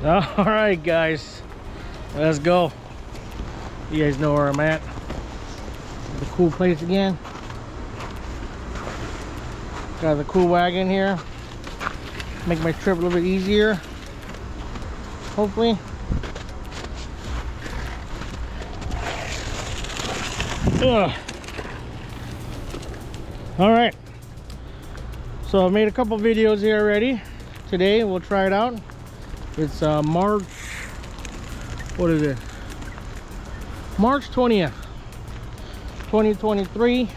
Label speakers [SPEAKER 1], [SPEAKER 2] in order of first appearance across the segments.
[SPEAKER 1] All right, guys, let's go. You guys know where I'm at. The cool place again. Got the cool wagon here. Make my trip a little bit easier, hopefully. Ugh. All right, so I made a couple videos here already. Today we'll try it out. It's March, what is it? March 20th, 2023.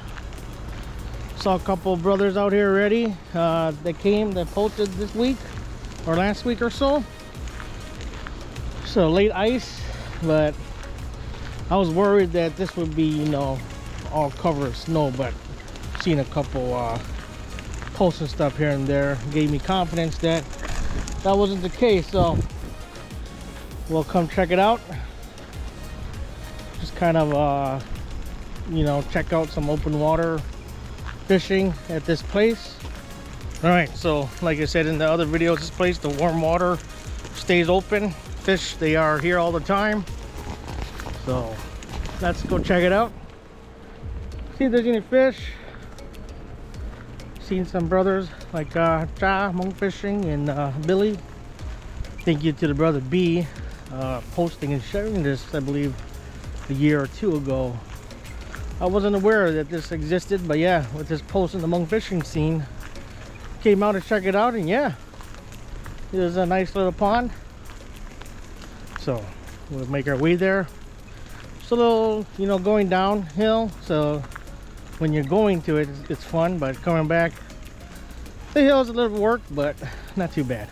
[SPEAKER 1] Saw a couple of brothers out here already. That posted this week or last week or so. So late ice, but I was worried that this would be, you know, all covered in snow, but seen a couple posts and stuff here and there gave me confidence that that wasn't the case. So we'll come check it out. Just kind of you know, check out some open water fishing at this place. All right, so like I said in the other videos, this place, the warm water stays open. Fish, they are here all the time. So let's go check it out, see if there's any fish. Seen some brothers like hmong fishing and Billy. Thank you to the brother B posting and sharing this, I believe a year or two ago. I wasn't aware that this existed, but yeah, with this post in the hmong fishing scene, came out to check it out, and yeah, there's a nice little pond. So we'll make our way there. It's a little, you know, going downhill, so when you're going to it, it's fun, but coming back, the hill's a little work, but not too bad.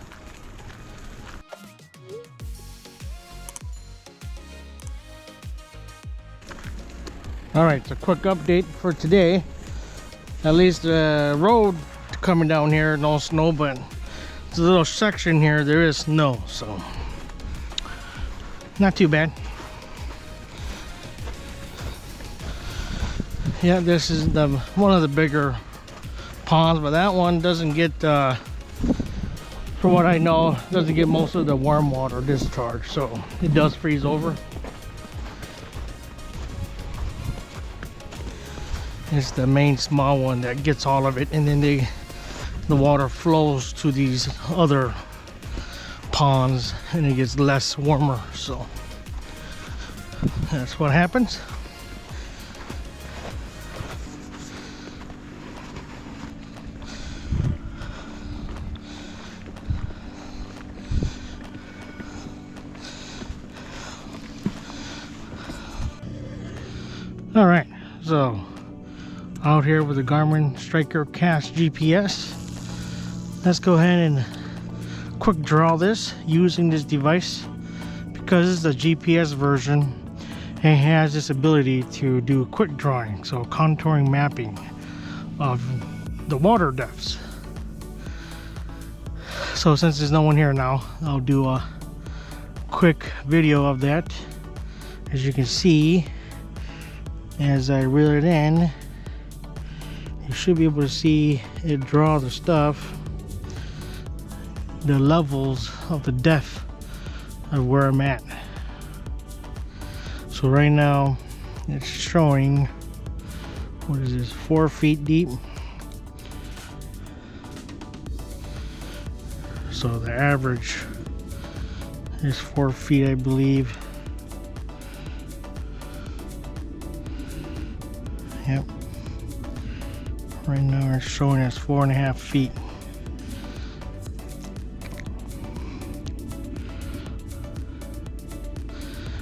[SPEAKER 1] All right, so quick update for today. At least the road coming down here, no snow, but it's a little section here, there is snow, so not too bad. Yeah, this is one of the bigger ponds, but that one doesn't get, from what I know, doesn't get most of the warm water discharge, so it does freeze over. It's the main small one that gets all of it, and then the water flows to these other ponds and it gets less warmer, so that's what happens. All right, so out here with the Garmin Striker Cast GPS. Let's go ahead and quick draw this using this device. Because it's a GPS version, it has this ability to do quick drawing, so contouring mapping of the water depths. So since there's no one here now, I'll do a quick video of that. As you can see, as I reel it in, you should be able to see it draw the stuff, the levels of the depth of where I'm at. So right now it's showing, what is this, 4 feet deep. So the average is 4 feet, I believe. Yep. Right now it's showing us 4.5 feet.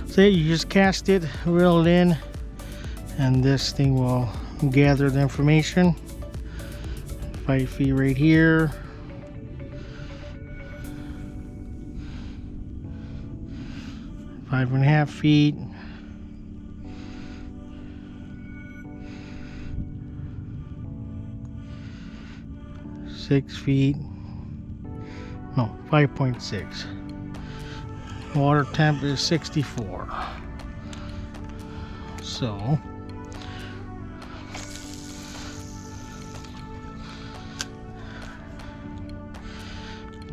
[SPEAKER 1] So you just cast it, reel it in, and this thing will gather the information. 5 feet right here. 5.5 feet. 6 feet. No, 5.6. Water temp is 64. So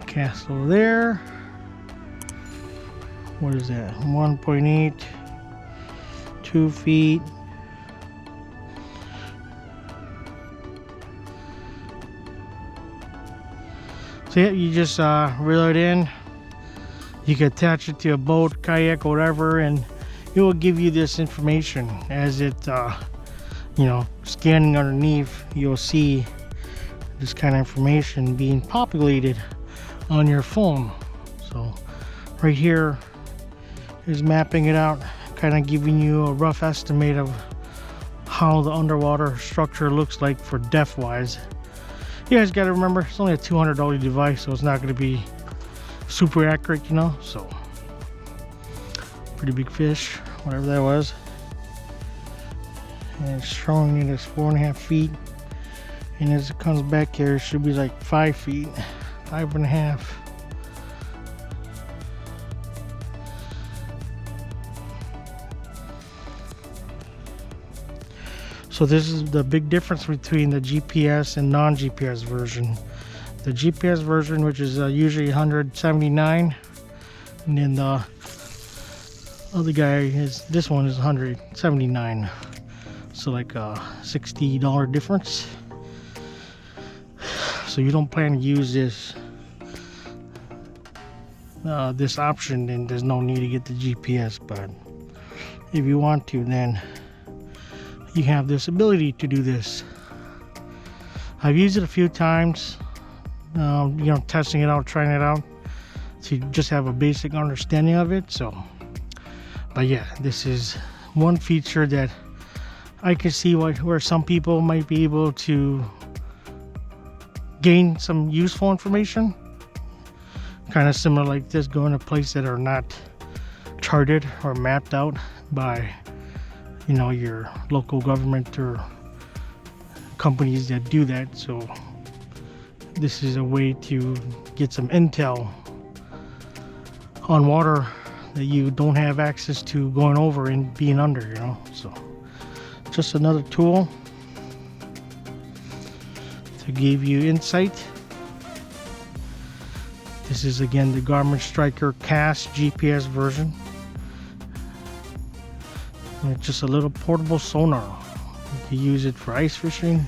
[SPEAKER 1] cast over there. what is that, 1.8, 2 feet. So yeah, you just reel it in. You can attach it to a boat, kayak, whatever, and it will give you this information as it you know, scanning underneath. You'll see this kind of information being populated on your phone. So right here is mapping it out, kind of giving you a rough estimate of how the underwater structure looks like for depth wise. You guys got to remember, it's only a $200 device, so it's not going to be super accurate, you know. So pretty big fish, whatever that was, and it's showing it as 4.5 feet, and as it comes back here it should be like 5 feet, 5.5. So this is the big difference between the GPS and non-GPS version. The GPS version, which is usually 179, and then the other guy is, this one is 179. So like a $60 difference. So you don't plan to use this this option, then there's no need to get the GPS. But if you want to, then you have this ability to do this. I've used it a few times, you know, testing it out, trying it out, to just have a basic understanding of it. So, but yeah, this is one feature that I can see where some people might be able to gain some useful information. Kind of similar like this, going to places that are not charted or mapped out by, you know, your local government or companies that do that. So this is a way to get some intel on water that you don't have access to going over and being under, you know. So just another tool to give you insight. This is again the Garmin Striker Cast GPS version. And it's just a little portable sonar. You can use it for ice fishing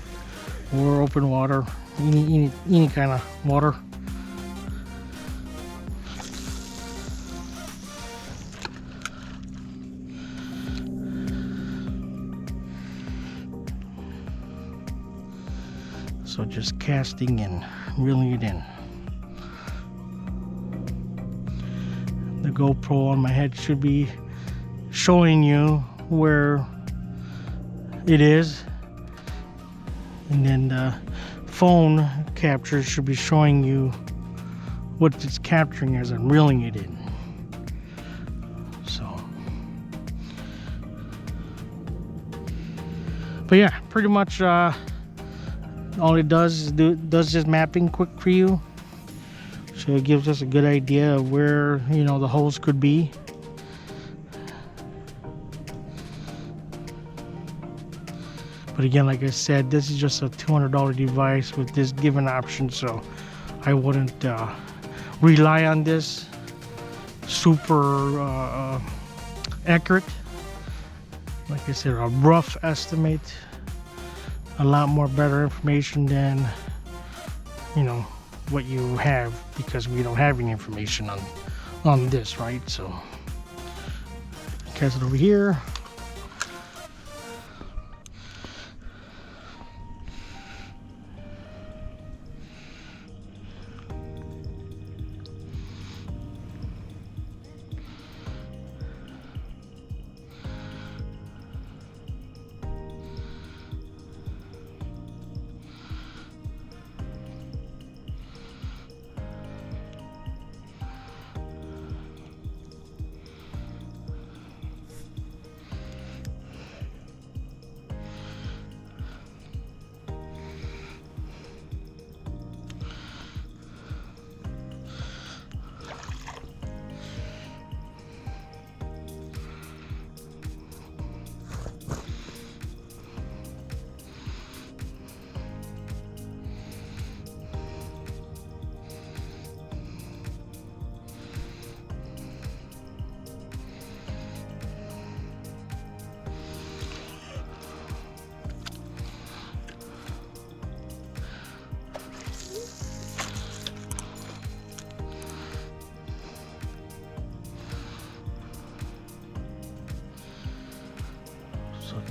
[SPEAKER 1] or open water, any kind of water. So just casting and reeling it in. The GoPro on my head should be showing you where it is, and then the phone capture should be showing you what it's capturing as I'm reeling it in. So, but yeah, pretty much all it does is does this mapping quick for you. So it gives us a good idea of where, you know, the holes could be. But again, like I said, this is just a $200 device with this given option, so I wouldn't rely on this super accurate. Like I said, a rough estimate, a lot more better information than, you know, what you have, because we don't have any information on this, right? So cast it over here.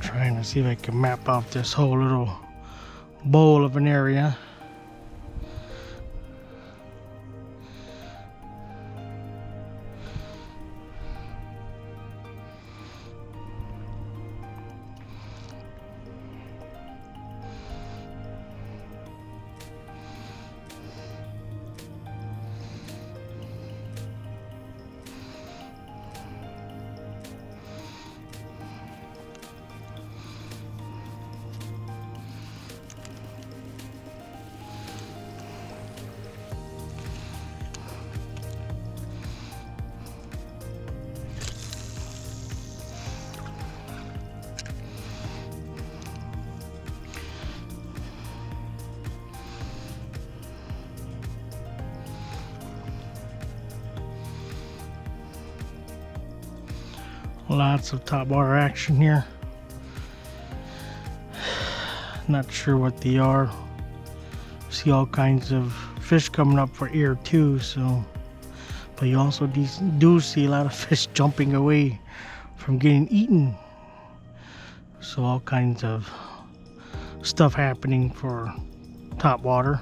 [SPEAKER 1] Trying to see if I can map out this whole little bowl of an area. Lots of top water action here. Not sure what they are. See all kinds of fish coming up for air too, so but you also do see a lot of fish jumping away from getting eaten. So all kinds of stuff happening for top water.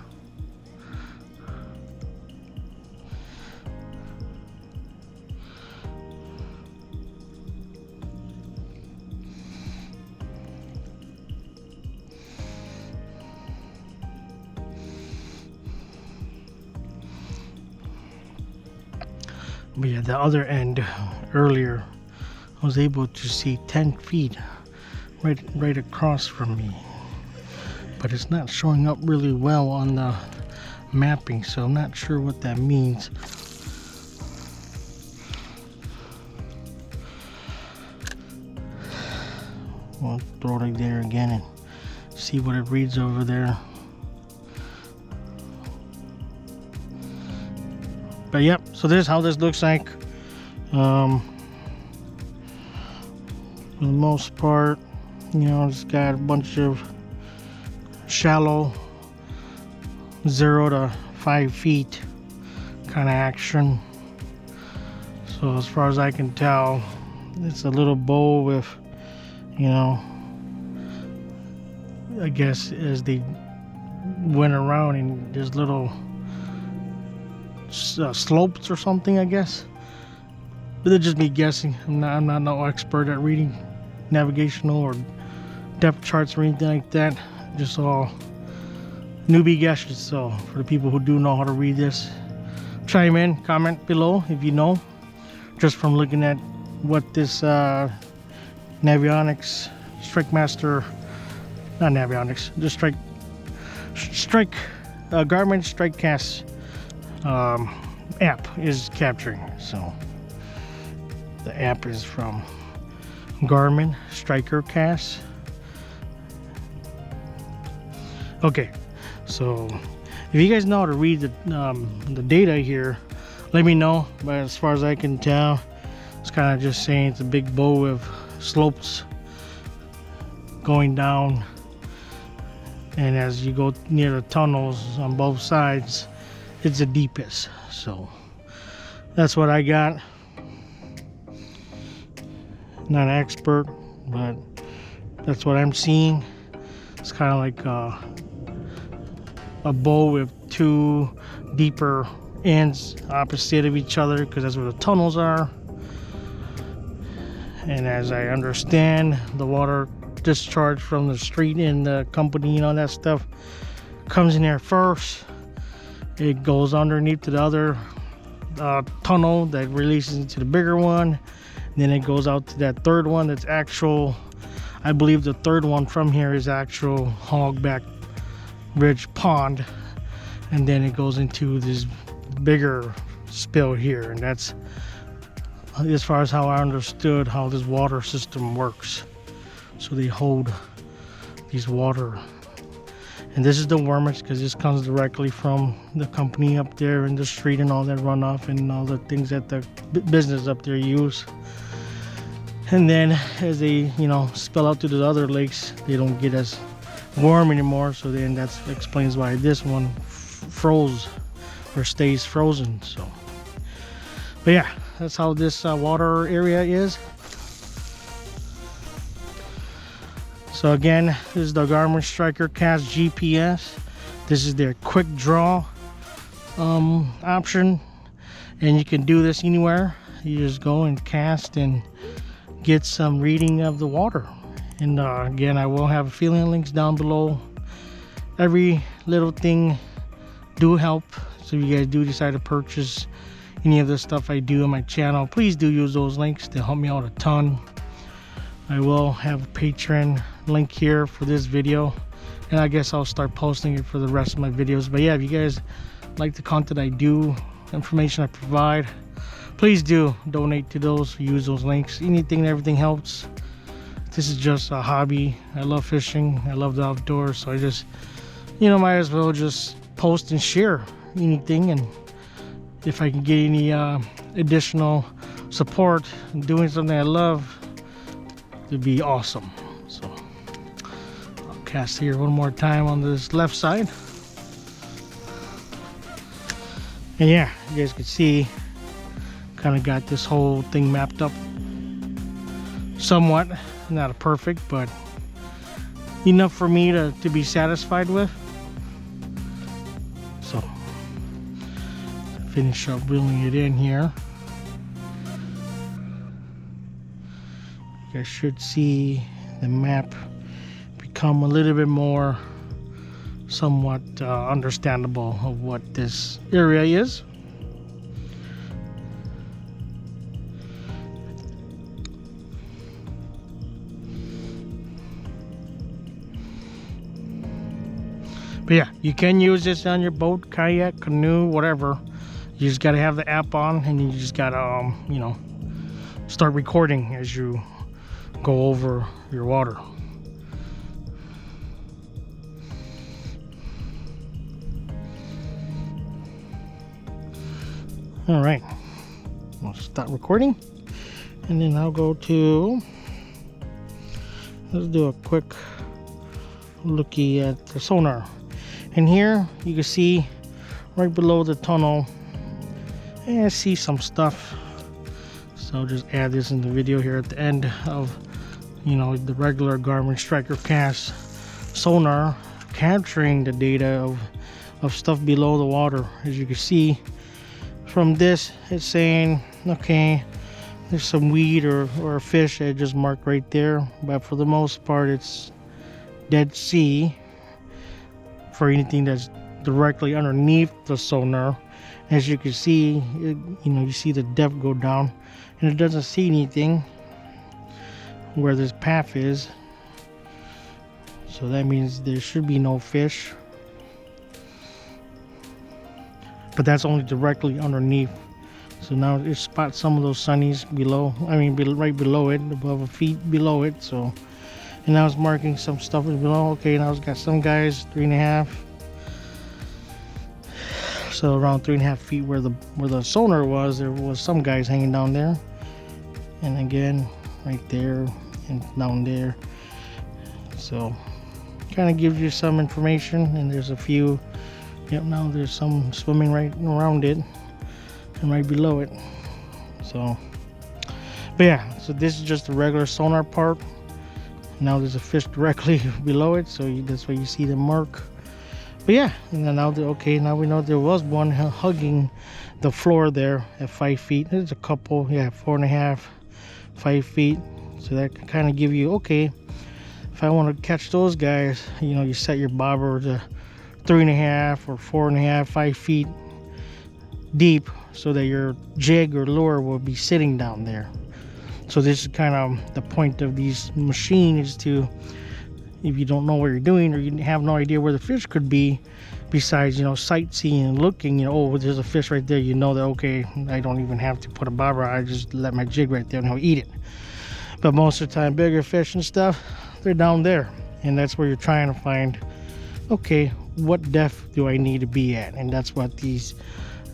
[SPEAKER 1] But yeah, the other end earlier, I was able to see 10 feet right across from me. But it's not showing up really well on the mapping, so I'm not sure what that means. We'll throw it there again and see what it reads over there. But yep, so this is how this looks like. For the most part, you know, it's got a bunch of shallow 0 to 5 feet kind of action. So as far as I can tell, it's a little bowl with, you know, I guess as they went around and there's little slopes or something, I guess. But it's just me guessing. I'm not no expert at reading navigational or depth charts or anything like that. Just all newbie guesses. So for the people who do know how to read this, chime in, comment below if you know. Just from looking at what this Navionics StrikeMaster, not Navionics, just Garmin Striker Cast app is capturing. So the app is from Garmin Striker Cast. Okay, so if you guys know how to read the data here, let me know. But as far as I can tell, it's kind of just saying it's a big bow with slopes going down, and as you go near the tunnels on both sides, it's the deepest. So that's what I got. Not an expert, but that's what I'm seeing. It's kind of like a bowl with two deeper ends opposite of each other, because that's where the tunnels are. And as I understand, the water discharge from the street and the company and all that stuff comes in there first. It goes underneath to the other tunnel that releases into the bigger one. And then it goes out to that third one that's actual. I believe the third one from here is actual Hogback Ridge Pond. And then it goes into this bigger spill here. And that's as far as how I understood how this water system works. So they hold these water. And this is the warmest because this comes directly from the company up there in the street and all that runoff and all the things that the business up there use. And then as they, you know, spill out to the other lakes, they don't get as warm anymore. So then that explains why this one froze or stays frozen. So, but yeah, that's how this water area is. So again, this is the Garmin Striker Cast GPS. This is their quick draw option, and you can do this anywhere. You just go and cast and get some reading of the water. And again, I will have affiliate links down below. Every little thing do help. So if you guys do decide to purchase any of the stuff I do on my channel, please do use those links to help me out a ton. I will have a Patreon link here for this video, and I guess I'll start posting it for the rest of my videos. But yeah, if you guys like the content I do, information I provide, please do donate to those, use those links. Anything and everything helps. This is just a hobby. I love fishing, I love the outdoors, so I just, you know, might as well just post and share anything. And if I can get any additional support in doing something I love, it'd be awesome. So I'll cast here one more time on this left side. And yeah, you guys can see, kind of got this whole thing mapped up somewhat. Not a perfect, but enough for me to be satisfied with. So finish up wheeling it in here. You guys should see the map become a little bit more somewhat understandable of what this area is. But yeah, you can use this on your boat, kayak, canoe, whatever. You just gotta have the app on, and you just gotta you know, start recording as you go over your water. All right, I'll stop recording, and then I'll go to, let's do a quick looky at the sonar. And here you can see right below the tunnel, and I see some stuff. So I'll just add this in the video here at the end of, you know, the regular Garmin Striker Cast sonar, capturing the data of stuff below the water. As you can see from this, it's saying, okay, there's some weed or a fish that just marked right there, but for the most part it's Dead Sea for anything that's directly underneath the sonar. As you can see, you know, you see the depth go down, and it doesn't see anything where this path is, so that means there should be no fish. But that's only directly underneath. So now it spots some of those sunnies below, I mean right below it, above a feet below it. So, and now it's marking some stuff below. Okay, now it's got some guys 3.5, so around 3.5 feet where the sonar was, there was some guys hanging down there, and again right there and down there. So kind of gives you some information. And there's a few, yep, now there's some swimming right around it and right below it. So, but yeah, so this is just the regular sonar part. Now there's a fish directly below it, so that's why you see the mark. But yeah, and then now okay, now we know there was one hugging the floor there at 5 feet. There's a couple, yeah, 4.5, 5 feet. So that can kind of give you, okay, if I want to catch those guys, you know, you set your bobber to 3.5 or 4.5, 5 feet deep, so that your jig or lure will be sitting down there. So this is kind of the point of these machines, to, if you don't know what you're doing, or you have no idea where the fish could be, besides, you know, sightseeing and looking, you know, oh, there's a fish right there, you know that, okay, I don't even have to put a bobber, I just let my jig right there and he'll eat it. But most of the time, bigger fish and stuff, they're down there, and that's where you're trying to find, okay, what depth do I need to be at? And that's what these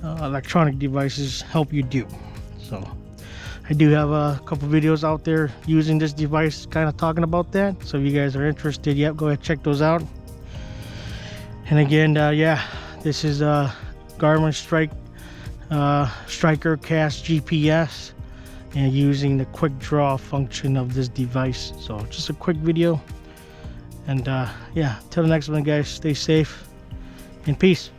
[SPEAKER 1] electronic devices help you do. So I do have a couple videos out there using this device, kind of talking about that. So if you guys are interested, yep, go ahead, check those out. And again, yeah, this is Garmin Striker Cast GPS, and using the quick draw function of this device. So just a quick video And yeah, till the next one, guys, stay safe and peace.